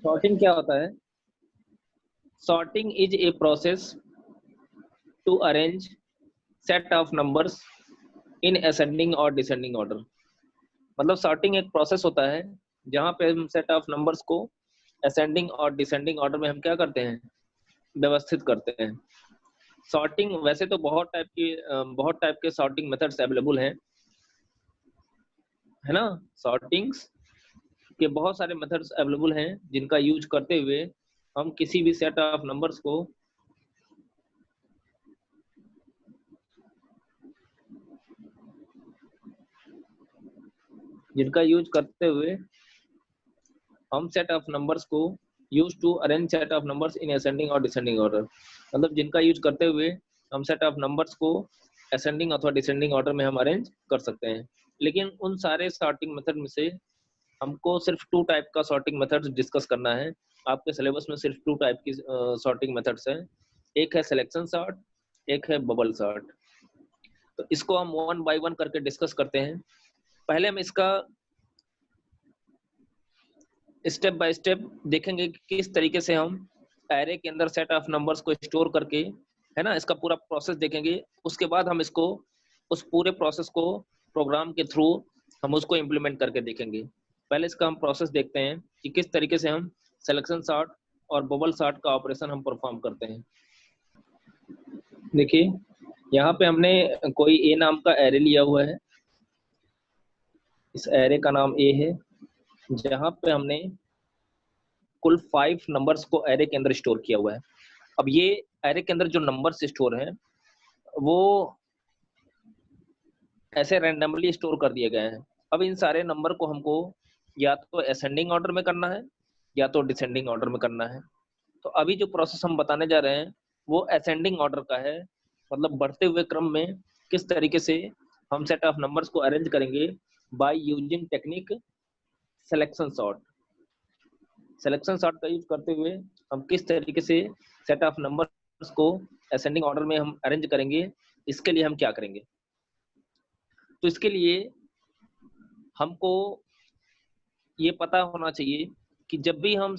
Sorting क्या होता है? Sorting is a process to arrange set of numbers in ascending और डिसेंडिंग ऑर्डर। मतलब सॉर्टिंग एक प्रोसेस होता है जहाँ पे हम सेट ऑफ नंबर्स को असेंडिंग और डिसेंडिंग ऑर्डर में हम क्या करते हैं, व्यवस्थित करते हैं। सॉर्टिंग वैसे तो बहुत टाइप के सॉर्टिंग मेथड्स अवेलेबल हैं, है ना। सॉर्टिंग्स के बहुत सारे मेथड्स अवेलेबल हैं जिनका यूज करते हुए हम किसी भी सेट ऑफ नंबर्स को सेट ऑफ नंबर्स को use to arrange set of numbers in ascending और डिसेंडिंग ऑर्डर। मतलब जिनका यूज करते हुए हम सेट ऑफ नंबर्स को असेंडिंग अथवा डिसेंडिंग ऑर्डर में हम अरेंज कर सकते हैं। लेकिन उन सारे सॉर्टिंग मेथड में से हमको सिर्फ 2 टाइप का सॉर्टिंग मेथड डिस्कस करना है। आपके सिलेबस में सिर्फ 2 टाइप की सॉर्टिंग मेथड्स हैं। एक है सिलेक्शन सॉर्ट, एक है बबल सॉर्ट। तो इसको हम 1 बाय 1 करके डिस्कस करते हैं। पहले हम इसका स्टेप बाय स्टेप देखेंगे कि किस तरीके से हम एरे के अंदर सेट ऑफ नंबर्स को स्टोर करके, है ना, इसका पूरा प्रोसेस देखेंगे। उसके बाद हम इसको उस पूरे प्रोसेस को प्रोग्राम के थ्रू हम उसको इम्प्लीमेंट करके देखेंगे। पहले इसका हम प्रोसेस देखते हैं कि किस तरीके से हम सिलेक्शन सॉर्ट और बबल सॉर्ट का ऑपरेशन हम परफॉर्म करते हैं। देखिए यहाँ पे हमने कोई ए नाम का एरे लिया हुआ है। इस एरे का नाम ए है, जहाँ पे हमने कुल 5 नंबर्स को एरे के अंदर स्टोर किया हुआ है। अब ये एरे के अंदर जो नंबर्स स्टोर हैं वो ऐसे रैंडमली स्टोर कर दिए गए हैं। अब इन सारे नंबर को हमको या तो असेंडिंग ऑर्डर में करना है या तो डिसेंडिंग ऑर्डर में करना है। तो अभी जो प्रोसेस हम बताने जा रहे हैं वो असेंडिंग ऑर्डर का है। मतलब बढ़ते हुए क्रम में किस तरीके से हम सेट ऑफ नंबर्स को अरेंज करेंगे by using technique selection sort. Selection sort का यूज करते हुए हम किस तरीके से सेट ऑफ नंबर्स को असेंडिंग ऑर्डर में हम अरेंज करेंगे, इसके लिए हम क्या करेंगे। तो इसके लिए हमको ये पता होना चाहिए कि जब भी हम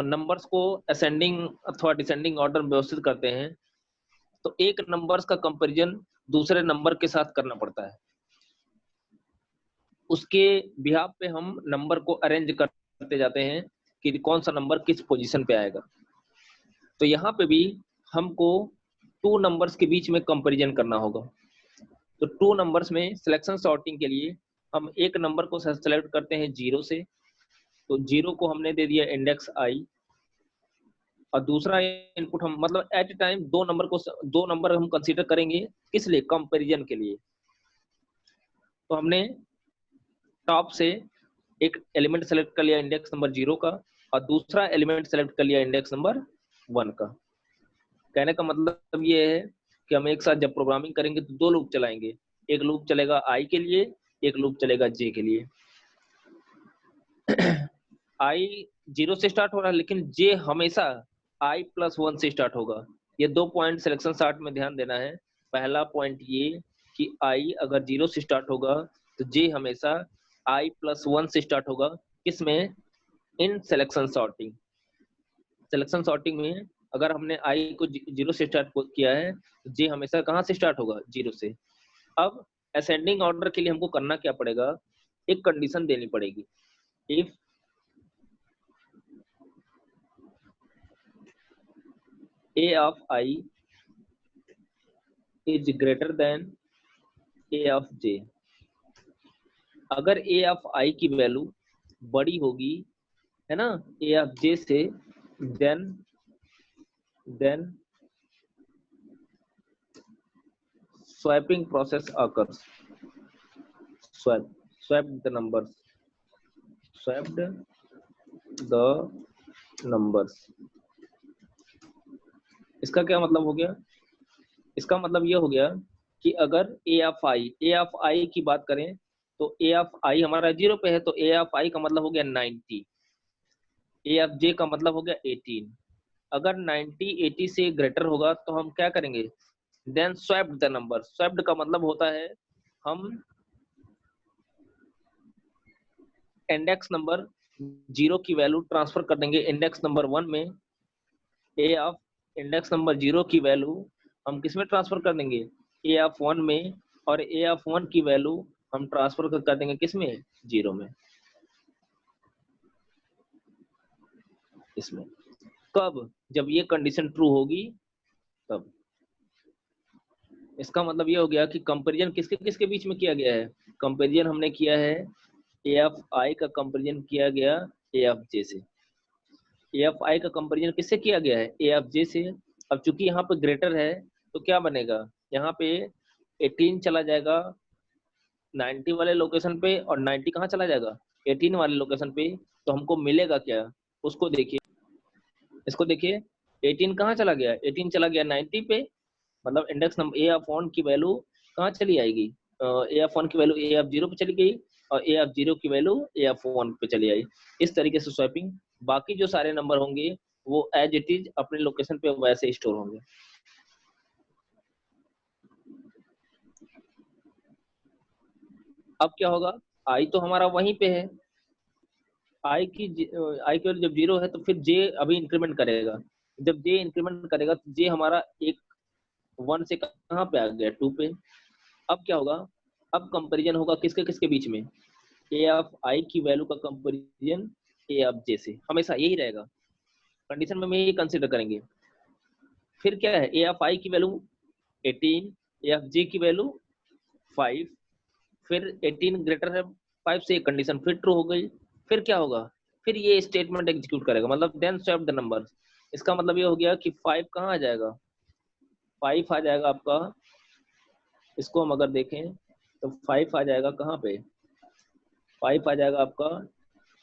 नंबर्स को असेंडिंग अथवा डिसेंडिंग ऑर्डर में व्यवस्थित करते हैं तो एक नंबर्स का कंपैरिजन दूसरे नंबर के साथ करना पड़ता है। उसके बिहाफ पे हम नंबर को अरेंज करते जाते हैं कि कौन सा नंबर किस पोजीशन पे आएगा। तो यहाँ पे भी हमको 2 नंबर्स के बीच में कंपैरिजन करना होगा। तो 2 नंबर्स में सिलेक्शन सॉर्टिंग के लिए हम एक नंबर को सेलेक्ट करते हैं 0 से। तो 0 को हमने दे दिया इंडेक्स आई, और दूसरा इनपुट हम मतलब एट ए टाइम 2 नंबर हम कंसीडर करेंगे, किस लिए, कंपैरिजन के लिए। तो हमने टॉप से एक एलिमेंट सेलेक्ट कर लिया इंडेक्स नंबर 0 का, और दूसरा एलिमेंट सेलेक्ट कर लिया इंडेक्स नंबर 1 का। कहने का मतलब ये है कि हम एक साथ जब प्रोग्रामिंग करेंगे तो 2 लूप चलाएंगे। एक लूप चलेगा आई के लिए, एक लूप चलेगा जे के लिए। आई 0 से स्टार्ट हो रहा है लेकिन जे हमेशा आई प्लस 1 से स्टार्ट होगा। ये 2 पॉइंट सिलेक्शन सॉर्ट में ध्यान देना है। पहला पॉइंट ये कि आई अगर 0 से स्टार्ट होगा तो जे हमेशा आई प्लस 1 से स्टार्ट होगा। किसमें? In selection sorting. Selection sorting में अगर हमने आई को 0 से स्टार्ट किया है तो जे हमेशा कहाँ से स्टार्ट होगा? 0 से। अब असेंडिंग ऑर्डर के लिए हमको करना क्या पड़ेगा? एक कंडीशन देनी पड़ेगी। If a of I is greater than a of j, अगर a of I की वैल्यू बड़ी होगी, है ना, a of j से, then swapping process occurs. Swapped the numbers. इसका क्या मतलब हो गया? इसका मतलब ये हो गया कि अगर a of I की बात करें तो a of I हमारा 0 पे है, तो a of I का मतलब हो गया 90, a of j का मतलब हो गया 18। अगर 90 80 से ग्रेटर होगा तो हम क्या करेंगे? Then swapped the number. Swapped का मतलब होता है हम इंडेक्स नंबर जीरो की वैल्यू ट्रांसफर कर देंगे इंडेक्स नंबर 1 में। ए ऑफ इंडेक्स नंबर 0 की वैल्यू हम किस में ट्रांसफर कर देंगे, ए ऑफ 1 में, और ए ऑफ 1 की वैल्यू हम ट्रांसफर कर देंगे किस में, 0 में, इसमें। कब, जब ये कंडीशन ट्रू होगी तब। इसका मतलब ये हो गया कि कंपैरिजन किसके किसके बीच में किया गया है, कंपैरिजन हमने किया है ए ऑफ आई का कंपैरिजन किया गया ए ऑफ जे से। ए ऑफ आई का कंपैरिजन किससे किया गया है, ए ऑफ जे से। अब चूंकि यहाँ पे ग्रेटर है तो क्या बनेगा, यहाँ पे 18 चला जाएगा 90 वाले लोकेशन पे, और 90 कहाँ चला जाएगा, 18 वाले लोकेशन पे। तो हमको मिलेगा क्या, उसको देखिए, इसको देखिए, 18 कहाँ चला गया, 18 चला गया 90 पे, मतलब इंडेक्स नंबर ए ऑफ 1 की वैल्यू कहाँ चली आएगी, ए ऑफ 1 की वैल्यू ए ऑफ 0 पे चली गई, और ए ऑफ 0 की वैल्यू ए ऑफ 1 पे चली आई। इस तरीके से स्वैपिंग, बाकी जो सारे नंबर होंगे वो एज इट इज अपने लोकेशन पे वैसे स्टोर होंगे। अब क्या होगा, आई तो हमारा वहीं पे है, आई की वैल्यू जब 0 है तो फिर जे अभी इंक्रीमेंट करेगा। जब जे इंक्रीमेंट करेगा तो जे हमारा एक 1 से कहाँ पे आ गया, 2 पे। अब क्या होगा, अब कंपैरिजन होगा किसके किसके बीच में, ए ऑफ आई की वैल्यू का कंपैरिजन ए ऑफ जे से, हमेशा यही रहेगा कंडीशन में, यही कंसीडर करेंगे। फिर क्या है, ए ऑफ आई की वैल्यू 18, ए ऑफ जे की वैल्यू 5, फिर 18 ग्रेटर है 5 से, कंडीशन फिर ट्रू हो गई। फिर क्या होगा, फिर ये स्टेटमेंट एग्जीक्यूट करेगा, मतलब देन स्वैप द नंबर। इसका मतलब ये हो गया कि 5 कहाँ आ जाएगा, 5 आ जाएगा आपका, इसको हम अगर देखें तो 5 आ जाएगा कहाँ पे, 5 आ जाएगा आपका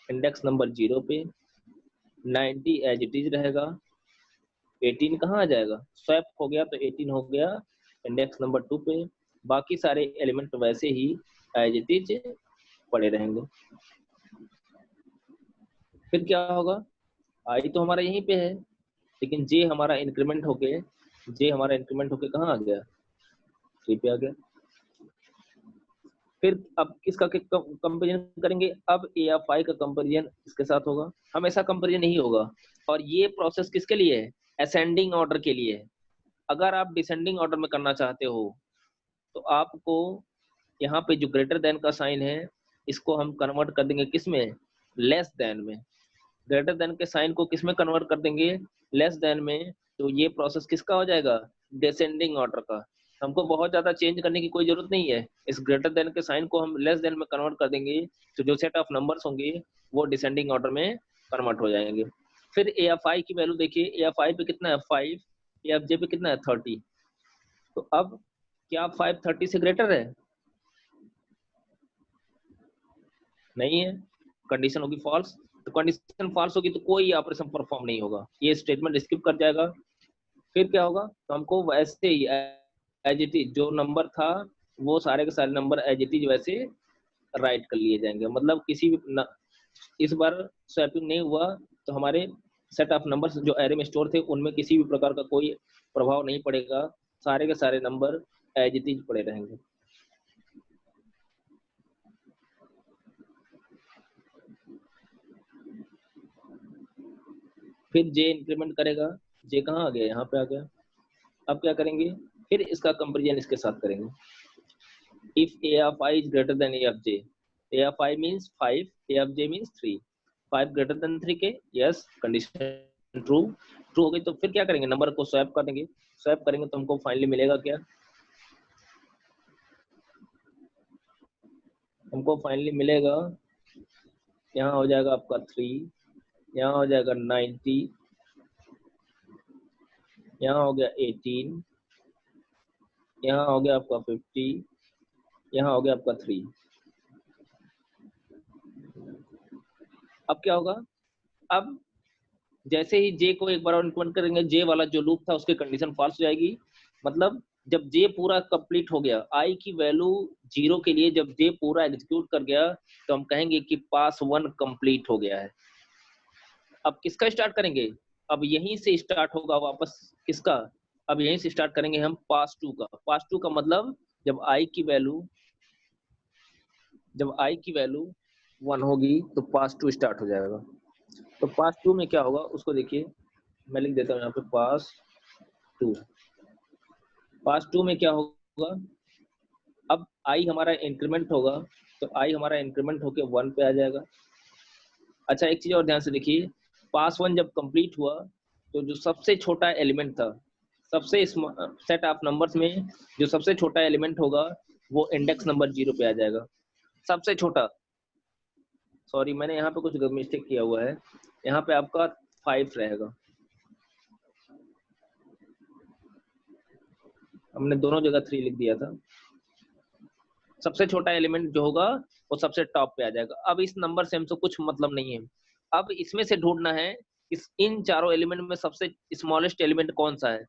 इंडेक्स नंबर 0 पे, 90 एज इट इज रहेगा, 18 कहाँ आ जाएगा, स्वैप हो गया तो 18 हो गया इंडेक्स नंबर 2 पे, बाकी सारे एलिमेंट वैसे ही एज इट इज पड़े रहेंगे। फिर क्या होगा, आई तो हमारा यहीं पे है, लेकिन जे हमारा इंक्रीमेंट होके, जे हमारा इंक्रीमेंट होके कहाँ आ गया, 3 पे आ गया। फिर अब किसका कंपेरिजन करेंगे, अब ए ऑफ आई का कंपेरिजन इसके साथ होगा, हमेशा कंपेरिजन नहीं होगा। और ये प्रोसेस किसके लिए है, असेंडिंग ऑर्डर के लिए है। अगर आप डिसेंडिंग ऑर्डर में करना चाहते हो तो आपको यहाँ पे जो ग्रेटर देन का साइन है इसको हम कन्वर्ट कर देंगे किस में, लेस देन में। ग्रेटर देन के साइन को किस में कन्वर्ट कर देंगे, लेस देन में। तो ये प्रोसेस किसका हो जाएगा, डिसेंडिंग ऑर्डर का। हमको बहुत ज्यादा चेंज करने की कोई जरूरत नहीं है, इस ग्रेटर देन के साइन को हम लेस देन में कन्वर्ट कर देंगे, तो जो सेट ऑफ नंबर्स होंगे वो डिसेंडिंग ऑर्डर में कन्वर्ट हो जाएंगे। फिर ए एफ आई की वैल्यू देखिए, ए एफ आई पे कितना है 5, ए एफ जे पे कितना है 30। तो अब क्या 5 30 से ग्रेटर है, नहीं है, कंडीशन होगी फॉल्स। तो कंडीशन फॉल्स होगी तो कोई ऑपरेशन परफॉर्म नहीं होगा, ये स्टेटमेंट स्किप कर जाएगा। फिर क्या होगा, तो हमको वैसे ही एज इट इज जो नंबर था वो सारे के सारे नंबर एज इट इज वैसे राइट कर लिए जाएंगे, मतलब किसी भी इस बार स्वैपिंग नहीं हुआ तो हमारे सेट ऑफ नंबर्स जो एरे में स्टोर थे उनमें किसी भी प्रकार का कोई प्रभाव नहीं पड़ेगा, सारे के सारे नंबर एज इट इज पड़े रहेंगे। फिर जे इंक्रीमेंट करेगा, जे कहाँ आ गया, यहाँ पे आ गया। अब क्या करेंगे, फिर इसका कंपेरिजन इसके साथ करेंगे। If a of I is greater than a of j, a of I means 5, a of j means 3, 5 greater than 3 के, yes, कंडीशन ट्रू, ट्रू हो गई। तो फिर क्या करेंगे, नंबर को स्वैप कर देंगे, स्वैप करेंगे तो हमको फाइनली मिलेगा क्या, हमको फाइनली मिलेगा, यहाँ हो जाएगा आपका 3, यहाँ हो जाएगा 90, यहाँ हो गया 18, यहाँ हो गया आपका 50, यहाँ हो गया आपका 3। अब क्या होगा, अब जैसे ही जे को एक बार और इंक्रीमेंट करेंगे, जे वाला जो लूप था उसकी कंडीशन फॉल्स हो जाएगी। मतलब जब जे पूरा कंप्लीट हो गया, आई की वैल्यू 0 के लिए जब जे पूरा एग्जीक्यूट कर गया तो हम कहेंगे कि पास 1 कंप्लीट हो गया है। अब किसका स्टार्ट करेंगे, अब यहीं से स्टार्ट होगा वापस किसका, अब यहीं से स्टार्ट करेंगे हम पास 2 का। पास 2 का मतलब जब आई की वैल्यू 1 होगी तो पास टू स्टार्ट हो जाएगा। तो पास टू में क्या होगा उसको देखिए, मैं लिख देता हूँ यहाँ पे टू। पास टू में क्या होगा, अब आई हमारा इंक्रीमेंट होगा, तो आई हमारा इंक्रीमेंट होके 1 पे आ जाएगा। अच्छा एक चीज और ध्यान से देखिए, पास 1 जब कंप्लीट हुआ तो जो सबसे छोटा एलिमेंट था, सबसे सेट ऑफ नंबर्स में जो सबसे छोटा एलिमेंट होगा वो इंडेक्स नंबर 0 पे आ जाएगा, सबसे छोटा। सॉरी मैंने यहाँ पे कुछ मिस्टेक किया हुआ है, यहाँ पे आपका 5 रहेगा, हमने दोनों जगह 3 लिख दिया था। सबसे छोटा एलिमेंट जो होगा वो सबसे टॉप पे आ जाएगा। अब इस नंबर से हमसे कुछ मतलब नहीं है, अब इसमें से ढूंढना है इन चारों एलिमेंट में सबसे स्मॉलेस्ट एलिमेंट कौन सा है।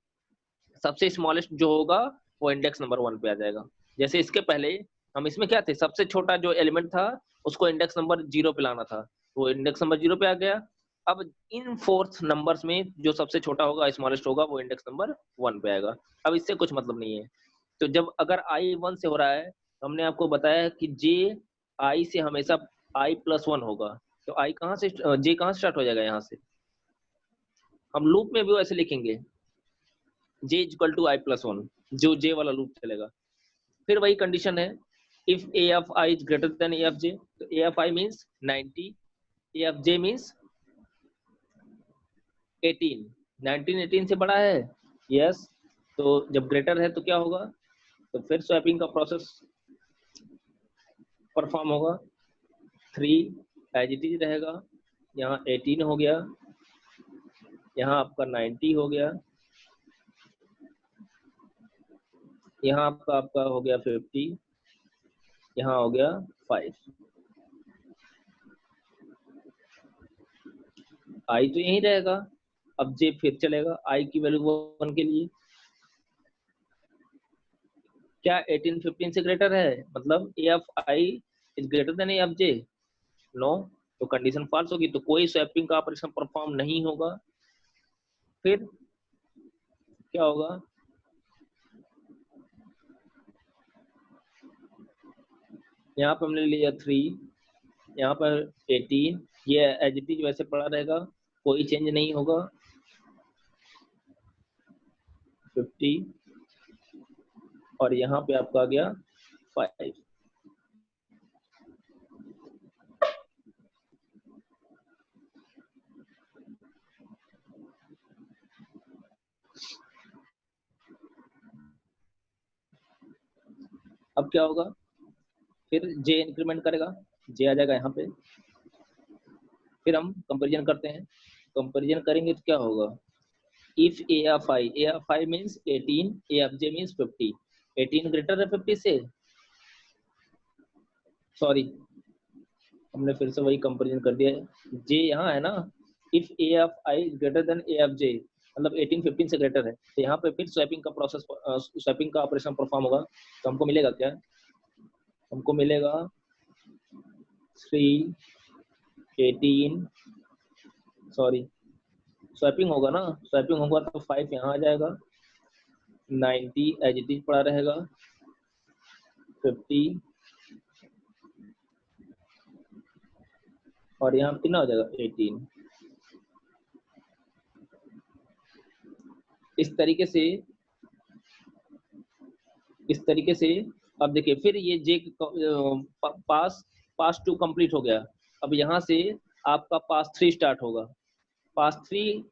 सबसे स्मॉलेस्ट जो होगा वो इंडेक्स नंबर 1 पे आ जाएगा। जैसे इसके पहले हम इसमें क्या थे, सबसे छोटा जो एलिमेंट था उसको इंडेक्स नंबर 0 पे लाना था, वो इंडेक्स नंबर 0 पे आ गया। अब इन फोर्थ नंबर्स में जो सबसे छोटा होगा स्मॉलेस्ट होगा वो इंडेक्स नंबर 1 पे आएगा। अब इससे कुछ मतलब नहीं है। तो जब अगर आई 1 से हो रहा है तो हमने आपको बताया कि जे आई से हमेशा आई प्लस 1 होगा, तो आई कहाँ से, जे कहाँ से स्टार्ट हो जाएगा, यहाँ से। हम लूप में भी वैसे लिखेंगे j equal to I plus 1, जो जे वाला लूप चलेगा। फिर वही कंडीशन है, if A of I is greater than A of J, तो A of I means 90, A of J means 18। 19 18 से बड़ा है, यस। तो जब ग्रेटर है तो क्या होगा, तो फिर स्वैपिंग का प्रोसेस परफॉर्म होगा। 3 एज इट इज रहेगा, यहाँ 18 हो गया, यहाँ आपका 90 हो गया, यहाँ आपका आपका हो गया 50, यहाँ हो गया 5। आई तो यही रहेगा, अब जे फिर चलेगा आई की वैल्यू 1 के लिए। क्या 18 15 से ग्रेटर है, मतलब A of I is greater than A of J, no. तो कंडीशन फॉल्स होगी, तो कोई स्वैपिंग का ऑपरेशन परफॉर्म नहीं होगा। फिर क्या होगा, यहाँ पर हमने लिया 3, यहाँ पर 18, ये एज इट इज वैसे पड़ा रहेगा, कोई चेंज नहीं होगा। 50 और यहाँ पे आपका आ गया 5। अब क्या होगा, फिर जे इंक्रीमेंट करेगा, जे आ जाएगा यहाँ पे। फिर हम कंपेरिजन करते हैं, कंपेरिजन करेंगे तो क्या होगा, if A of I means 18, A of J means 50, 18 greater है 50 से, सॉरी हमने फिर से वही कंपेरिजन कर दिया है। जे यहाँ है ना, if A of I greater than A of J, मतलब 18 15 से ग्रेटर है, तो यहाँ पे फिर स्वैपिंग का प्रोसेस, स्वैपिंग का ऑपरेशन परफॉर्म होगा। तो हमको मिलेगा क्या, हमको मिलेगा 3 18, सॉरी स्वैपिंग होगा ना, स्वैपिंग होगा तो 5 यहाँ आ जाएगा, 90 एज इट इज पड़ा रहेगा, 50 और यहाँ कितना हो जाएगा 18। इस तरीके से, इस तरीके से अब देखिए, फिर ये जे पास टू कंप्लीट हो गया। अब यहाँ से आपका पास 3 स्टार्ट होगा, पास 3,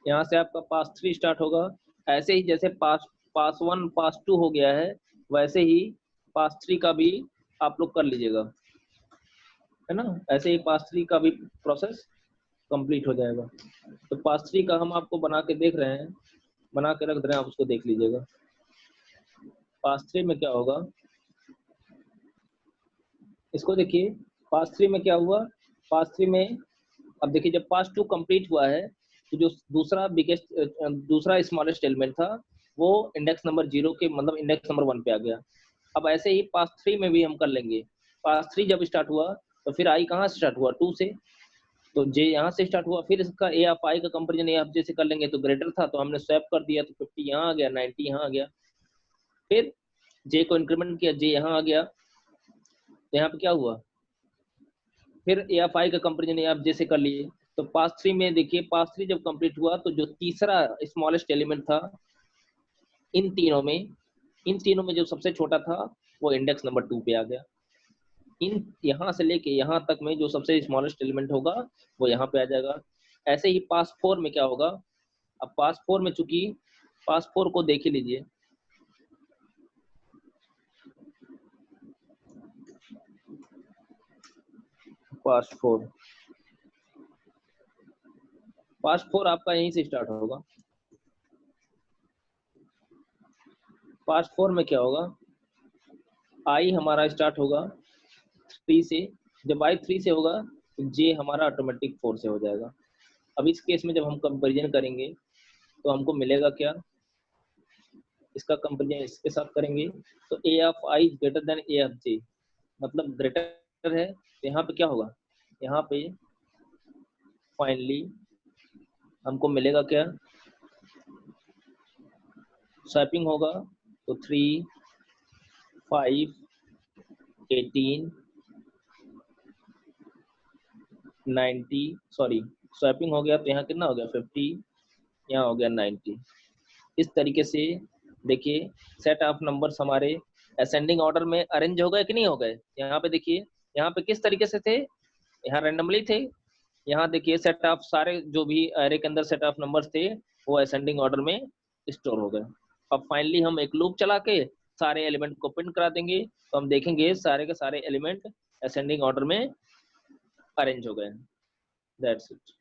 यहाँ से आपका पास 3 स्टार्ट होगा। ऐसे ही जैसे पास पास 1 पास 2 हो गया है, वैसे ही पास 3 का भी आप लोग कर लीजिएगा, है ना। ऐसे ही पास 3 का भी प्रोसेस कंप्लीट हो जाएगा। तो पास 3 का हम आपको बना के देख रहे हैं, बना के रख दे रहे हैं, आप उसको देख लीजिएगा। पास 3 में क्या होगा, इसको देखिए, पास 3 में क्या हुआ, पास 3 में अब देखिए जब पास 2 कंप्लीट हुआ है तो जो दूसरा बिगेस्ट, दूसरा स्मॉलेस्ट एलिमेंट था वो इंडेक्स नंबर 0 के, मतलब इंडेक्स नंबर 1 पे आ गया। अब ऐसे ही पास 3 में भी हम कर लेंगे। पास 3 जब स्टार्ट हुआ तो फिर आई कहाँ से स्टार्ट हुआ, 2 से, तो जे यहाँ से स्टार्ट हुआ। फिर इसका ए ऑफ आई का कंपेरिजन ए ऑफ जे से कर लेंगे, तो ग्रेटर था तो हमने स्वैप कर दिया, तो 50 यहाँ आ गया, 90 यहाँ आ गया। फिर जे को इंक्रीमेंट किया, जे यहाँ आ गया, तो यहाँ पे क्या हुआ, फिर ए एफ आई का कंपेरिजन आप जैसे कर लिए। तो पास 3 में देखिए, पास 3 जब कंप्लीट हुआ तो जो तीसरा स्मॉलेस्ट एलिमेंट था इन तीनों में जो सबसे छोटा था वो इंडेक्स नंबर 2 पे आ गया। इन यहाँ से लेके यहाँ तक में जो सबसे स्मॉलेस्ट एलिमेंट होगा वो यहाँ पे आ जाएगा। ऐसे ही पास 4 में क्या होगा, अब पास 4 में चूंकि पास 4 को देख ही लीजिए, पास 4 आपका यहीं से स्टार्ट होगा। पास 4 में क्या होगा, आई हमारा स्टार्ट होगा 3 से, जब आई 3 से होगा तो जे हमारा ऑटोमेटिक 4 से हो जाएगा। अब इस केस में जब हम कंपेरिजन करेंगे तो हमको मिलेगा क्या, इसका कंपेरिजन इसके साथ करेंगे तो A of I greater than A of J, मतलब ग्रेटर है, तो यहाँ पे क्या होगा, यहाँ पे फाइनली हमको मिलेगा क्या, स्वैपिंग होगा तो 3, 5, 18, 90, सॉरी स्वैपिंग हो गया तो यहाँ कितना हो गया 50, यहाँ हो गया 90। इस तरीके से देखिए सेट ऑफ नंबर्स हमारे असेंडिंग ऑर्डर में अरेंज हो गए कि नहीं हो गए। यहाँ पे देखिए, यहाँ पे किस तरीके से थे, यहाँ रैंडमली थे, यहाँ देखिए सेट ऑफ सारे जो भी एरे के अंदर सेट ऑफ नंबर्स थे वो असेंडिंग ऑर्डर में स्टोर हो गए। अब फाइनली हम एक लूप चला के सारे एलिमेंट को प्रिंट करा देंगे तो हम देखेंगे सारे के सारे एलिमेंट असेंडिंग ऑर्डर में अरेंज हो गए। That's it.